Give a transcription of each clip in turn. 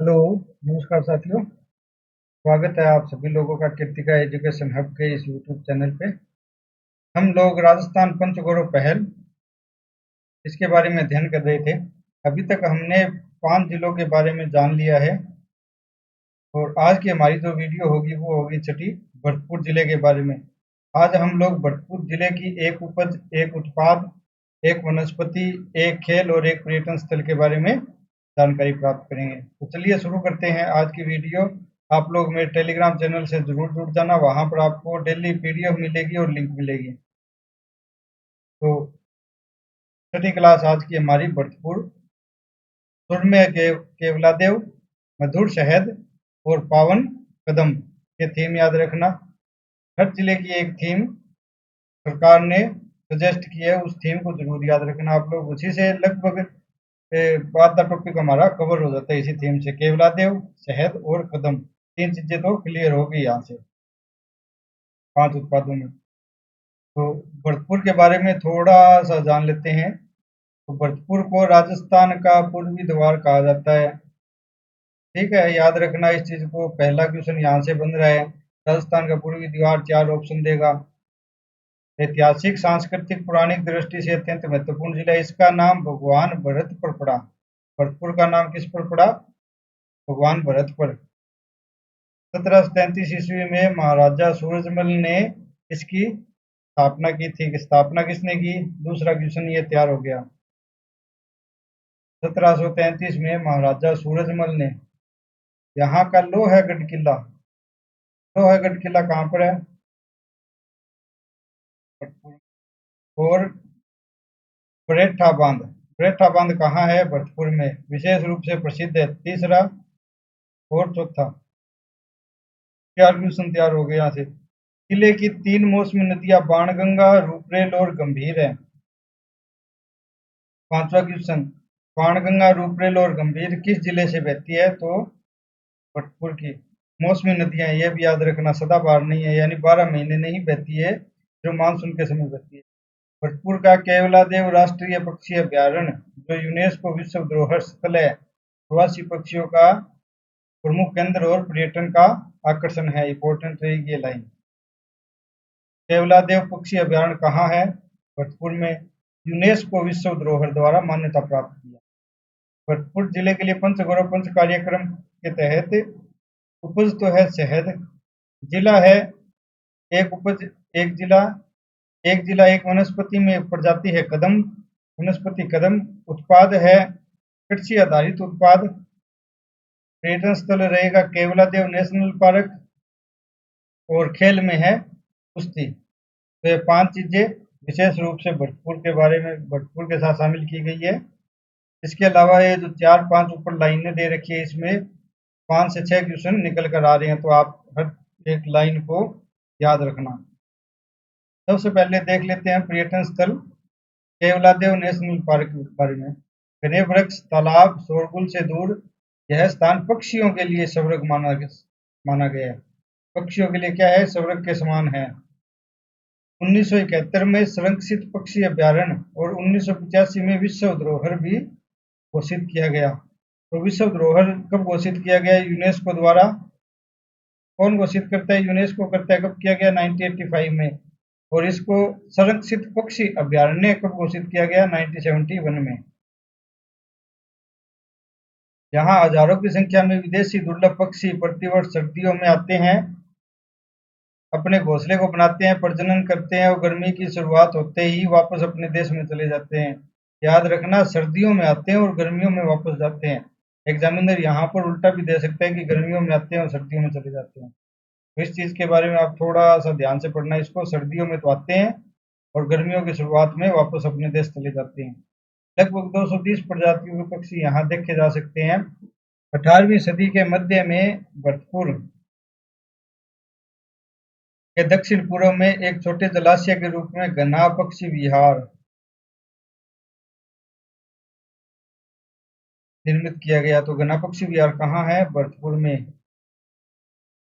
Hello, नमस्कार साथियों। स्वागत है आप सभी लोगों का कृतिका एजुकेशन हब के इस यूट्यूब चैनल पे। हम लोग राजस्थान पंचगौरव पहल इसके बारे में अध्ययन कर रहे थे। अभी तक हमने 5 जिलों के बारे में जान लिया है और आज की हमारी जो वीडियो होगी वो होगी छठी भरतपुर जिले के बारे में। आज हम लोग भरतपुर जिले की एक उपज, एक उत्पाद, एक वनस्पति, एक खेल और एक पर्यटन स्थल के बारे में जानकारी प्राप्त करेंगे। तो चलिए शुरू करते हैं आज की वीडियो। आप लोग मेरे टेलीग्राम चैनल से जरूर जुड़ जाना, वहां पर आपको डेली पीडीएफ मिलेगी और लिंक मिलेगी। तो छठी क्लास आज की हमारी भरतपुर। सुरम्य केवलादेव, मधुर शहद और पावन कदम, ये थीम याद रखना। हर जिले की एक थीम सरकार ने सजेस्ट की है, उस थीम को जरूर याद रखना आप लोग। उसी से लगभग बाद का टॉपिक हमारा कवर हो जाता है। इसी थीम से केवलादेव, शहद और कदम, 3 चीजें तो क्लियर हो गई यहाँ से 5 उत्पादों में। तो भरतपुर के बारे में थोड़ा सा जान लेते हैं। तो भरतपुर को राजस्थान का पूर्वी द्वार कहा जाता है। ठीक है, याद रखना इस चीज को। पहला क्वेश्चन यहाँ से बन रहा है, राजस्थान का पूर्वी द्वार, 4 ऑप्शन देगा। ऐतिहासिक, सांस्कृतिक, पौराणिक दृष्टि से अत्यंत महत्वपूर्ण जिला, इसका नाम भगवान भरत पर पड़ा। भरतपुर का नाम किस पर पड़ा? भगवान भरत पर। 1733 ईस्वी में महाराजा सूरजमल ने इसकी स्थापना की थी। स्थापना किसने की? दूसरा क्वेश्चन ये तैयार हो गया। 1733 में महाराजा सूरजमल ने। यहाँ का लोहगढ़ किला, लोहगढ़ किला कहाँ पर है? और बरेठा बांध, बरेठा बांध कहाँ है? भरतपुर में, विशेष रूप से प्रसिद्ध है। तीसरा और चौथा, 4 क्वेश्चन तैयार हो गए यहाँ से। जिले की 3 मौसमी नदियां बाणगंगा, रूपरेल और गंभीर है। 5वां क्वेश्चन, बाणगंगा, रूपरेल और गंभीर किस जिले से बहती है? तो भरतपुर की। मौसमी नदियां ये भी याद रखना, सदाबहार नहीं है, यानी 12 महीने नहीं बहती है, जो मानसून के समय बहती है। भरतपुर का केवलादेव राष्ट्रीय पक्षी अभ्यारण्य, जो यूनेस्को विश्व धरोहर स्थल है, प्रवासी पक्षियों का प्रमुख केंद्र और पर्यटन का आकर्षण है। इंपॉर्टेंट रहेगी ये लाइन। केवलादेव पक्षी अभ्यारण्य कहाँ है? भरतपुर में, यूनेस्को विश्व धरोहर द्वारा मान्यता प्राप्त किया। भरतपुर जिले के लिए पंचगौरव पंच कार्यक्रम के तहत उपज तो है शहद, जिला है एक उपज एक जिला, एक जिला एक वनस्पति में प्रजाति है कदम, वनस्पति कदम। उत्पाद है कृषि आधारित उत्पाद। पर्यटन स्थल रहेगा केवलादेव नेशनल पार्क और खेल में है कुश्ती। तो ये 5 चीजें विशेष रूप से भरतपुर के बारे में, भरतपुर के साथ शामिल की गई है। इसके अलावा ये जो 4-5 ऊपर लाइनें दे रखी है, इसमें 5 से 6 क्वेश्चन निकल कर आ रहे हैं, तो आप हर एक लाइन को याद रखना। सबसे पहले देख लेते हैं पर्यटन स्थल केवलादेव नेशनल पार्क के बारे में। घने वृक्ष, तालाब, शोरगुल से दूर, यह स्थान पक्षियों के लिए स्वर्ग माना गया है। पक्षियों के लिए क्या है? स्वर्ग के समान है। 1971 में संरक्षित पक्षी अभ्यारण्य और 1985 में विश्व धरोहर भी घोषित किया गया। तो विश्व धरोहर कब घोषित किया गया? यूनेस्को द्वारा। कौन घोषित करता है? यूनेस्को करता है। कब किया गया? 1985 में। और इसको संरक्षित पक्षी अभ्यारण्य कब घोषित किया गया? 1971 में। यहाँ हजारों की संख्या में विदेशी दुर्लभ पक्षी प्रतिवर्ष सर्दियों में आते हैं, अपने घोंसले को बनाते हैं, प्रजनन करते हैं और गर्मी की शुरुआत होते ही वापस अपने देश में चले जाते हैं। याद रखना, सर्दियों में आते हैं और गर्मियों में वापस जाते हैं। एग्जामिनर यहाँ पर उल्टा भी दे सकते हैं कि गर्मियों में आते हैं और सर्दियों में चले जाते हैं। तो इस चीज के बारे में आप थोड़ा सा ध्यान से पढ़ना इसको। सर्दियों में तो आते हैं और गर्मियों की शुरुआत में वापस अपने देश चले जाते हैं। लगभग 230 प्रजातियों के पक्षी यहाँ देखे जा सकते हैं। 18वीं सदी के मध्य में भरतपुर के दक्षिण पूर्व में एक छोटे जलाशय के रूप में घना पक्षी विहार निर्मित किया गया। तो घना पक्षी विहार कहाँ है? भरतपुर में।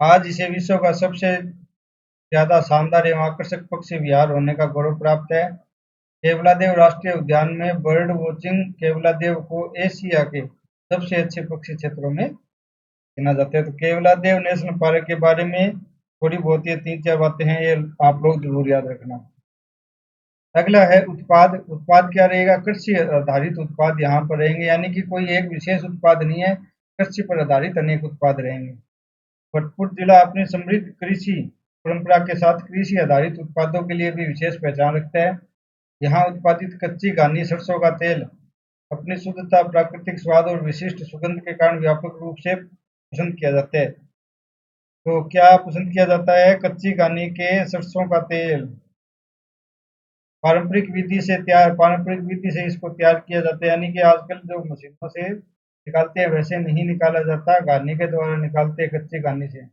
आज इसे विश्व का सबसे ज्यादा शानदार एवं आकर्षक पक्षी विहार होने का गौरव प्राप्त है। केवलादेव राष्ट्रीय उद्यान में बर्ड वॉचिंग केवलादेव को एशिया के सबसे अच्छे पक्षी क्षेत्रों में गिना जाता है। तो केवलादेव नेशनल पार्क के बारे में थोड़ी बहुत ये 3-4 बातें हैं, ये आप लोग जरूर याद रखना। अगला है उत्पाद। उत्पाद क्या रहेगा? कृषि आधारित उत्पाद यहाँ पर रहेंगे, यानी कि कोई एक विशेष उत्पाद नहीं है, कृषि पर आधारित अनेक उत्पाद रहेंगे। भरतपुर जिला अपनी समृद्ध कृषि परंपरा के साथ कृषि आधारित उत्पादों के लिए भी विशेष पहचान रखता है। यहाँ उत्पादित कच्ची घानी सरसों का तेल अपनी शुद्धता, प्राकृतिक स्वाद और विशिष्ट सुगंध के कारण व्यापक रूप से पसंद किया जाता है। तो क्या पसंद किया जाता है? कच्ची घानी के सरसों का तेल पारंपरिक विधि से इसको तैयार किया जाता है, यानी कि आजकल जो मशीनों से निकालते हैं वैसे नहीं निकाला जाता, घानी के द्वारा निकालते हैं, कच्ची घानी से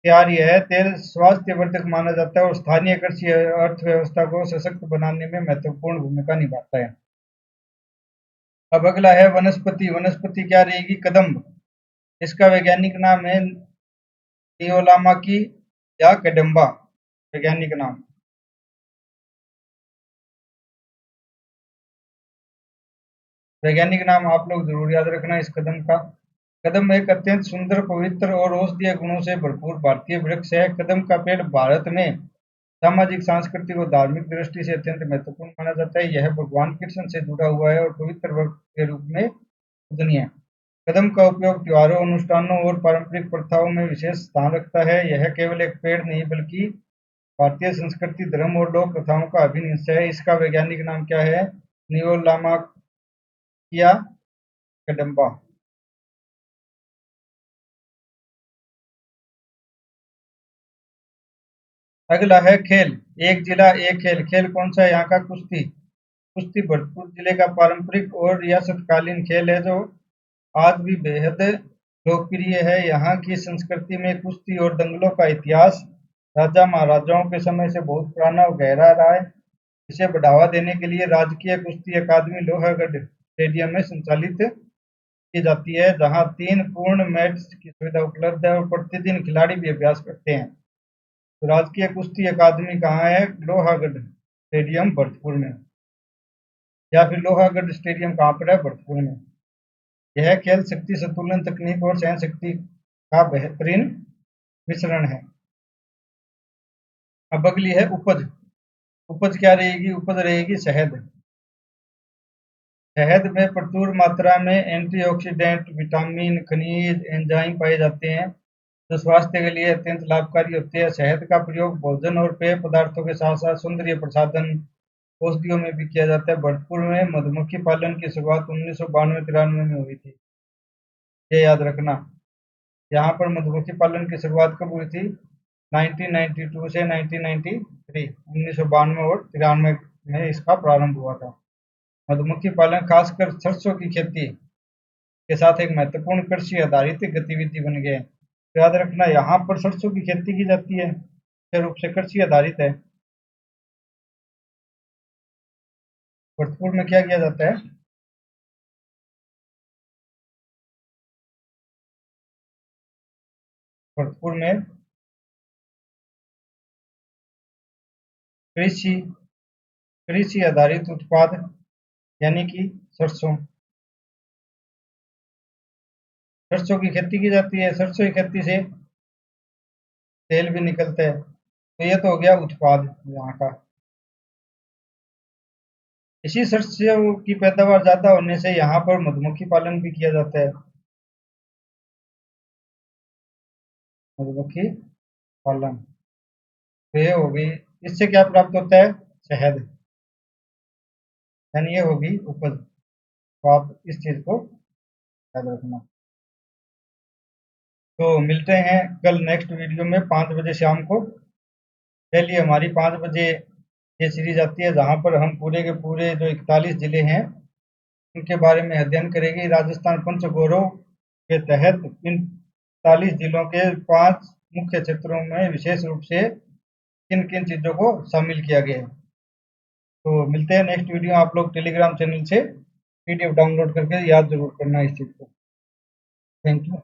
तैयार यह तेल स्वास्थ्यवर्धक माना जाता है और स्थानीय कृषि अर्थव्यवस्था को सशक्त बनाने में महत्वपूर्ण भूमिका निभाता है। अब अगला है वनस्पति। वनस्पति क्या रहेगी? कदम्ब। इसका वैज्ञानिक नाम है नियोलामा की या कदम्बा, वैज्ञानिक नाम। वैज्ञानिक नाम आप लोग जरूर याद रखना इस कदम का। कदम एक अत्यंत सुंदर, पवित्र और औषधीय गुणों से भरपूर भारतीय वृक्ष है। कदम का पेड़ भारत में सामाजिक, सांस्कृतिक और धार्मिक दृष्टि से अत्यंत महत्वपूर्ण माना जाता है। यह भगवान कृष्ण से जुड़ा हुआ है और पवित्र वृक्ष के रूप में पूजनीय है। कदम का उपयोग त्योहारों, अनुष्ठानों और पारंपरिक प्रथाओं में विशेष स्थान रखता है। यह केवल एक पेड़ नहीं बल्कि भारतीय संस्कृति, धर्म और लोक कथाओं का अभिन्न हिस्सा है। इसका वैज्ञानिक नाम क्या है? नियोलामाकिया कदम्बा। अगला है खेल। एक जिला एक खेल। खेल कौन सा है यहाँ का? कुश्ती। कुश्ती भरतपुर जिले का पारंपरिक और रियासतकालीन खेल है जो आज भी बेहद लोकप्रिय है। यहाँ की संस्कृति में कुश्ती और दंगलों का इतिहास राजा महाराजाओं के समय से बहुत पुराना और गहरा रहा है। इसे बढ़ावा देने के लिए राजकीय कुश्ती अकादमी लोहागढ़ स्टेडियम में संचालित की जाती है, जहाँ 3 पूर्ण मैच की सुविधा उपलब्ध है और प्रतिदिन खिलाड़ी भी अभ्यास करते हैं। तो राजकीय कुश्ती अकादमी कहाँ है? लोहागढ़ स्टेडियम भरतपुर में, या फिर लोहागढ़ स्टेडियम कहाँ पर है? भरतपुर में। यह खेल शक्ति संतुलन, तकनीक और सहन शक्ति का बेहतरीन मिश्रण है। अब अगली है उपज। उपज क्या रहेगी? उपज रहेगी शहद। शहद में प्रचुर मात्रा में एंटीऑक्सीडेंट, विटामिन, खनिज, एंजाइम पाए जाते हैं जो स्वास्थ्य के लिए अत्यंत लाभकारी होते हैं। शहद का प्रयोग भोजन और पेय पदार्थों के साथ साथ सौंदर्य प्रसाधन, औषधियों में भी किया जाता है। भरतपुर में मधुमक्खी पालन की शुरुआत 1992-93 में हुई थी, ये याद रखना। यहाँ पर मधुमक्खी पालन की शुरुआत कब हुई थी? 1992 से 1993, 1992 और 93 में इसका प्रारंभ हुआ था। मधुमक्खी पालन खासकर सरसों की खेती के साथ एक महत्वपूर्ण कृषि आधारित गतिविधि बन गए। तो याद रखना, यहाँ पर सरसों की खेती की जाती है, मुख्य रूप से कृषि आधारित है। भरतपुर में क्या किया जाता है? भरतपुर में कृषि कृषि आधारित उत्पाद, यानी कि सरसों सरसों की खेती की जाती है। सरसों की खेती से तेल भी निकलता है। तो ये तो हो गया उत्पाद यहाँ का। इसी सरसों की पैदावार ज्यादा होने से यहाँ पर मधुमक्खी पालन भी किया जाता है। मधुमक्खी पालन, तो ये होगी। इससे क्या प्राप्त होता है? शहद, यानी ये होगी उपज। तो आप इस चीज को याद रखना। तो मिलते हैं कल नेक्स्ट वीडियो में 5 बजे शाम को। डेली हमारी 5 बजे ये सीरीज आती है, जहाँ पर हम पूरे के पूरे जो 41 जिले हैं उनके बारे में अध्ययन करेंगे। राजस्थान पंचगौरव के तहत इन 41 जिलों के 5 मुख्य क्षेत्रों में विशेष रूप से किन किन चीज़ों को शामिल किया गया है। तो मिलते हैं नेक्स्ट वीडियो। आप लोग टेलीग्राम चैनल से पीडीएफ डाउनलोड करके याद जरूर करना इस चीज़ को। Thank you.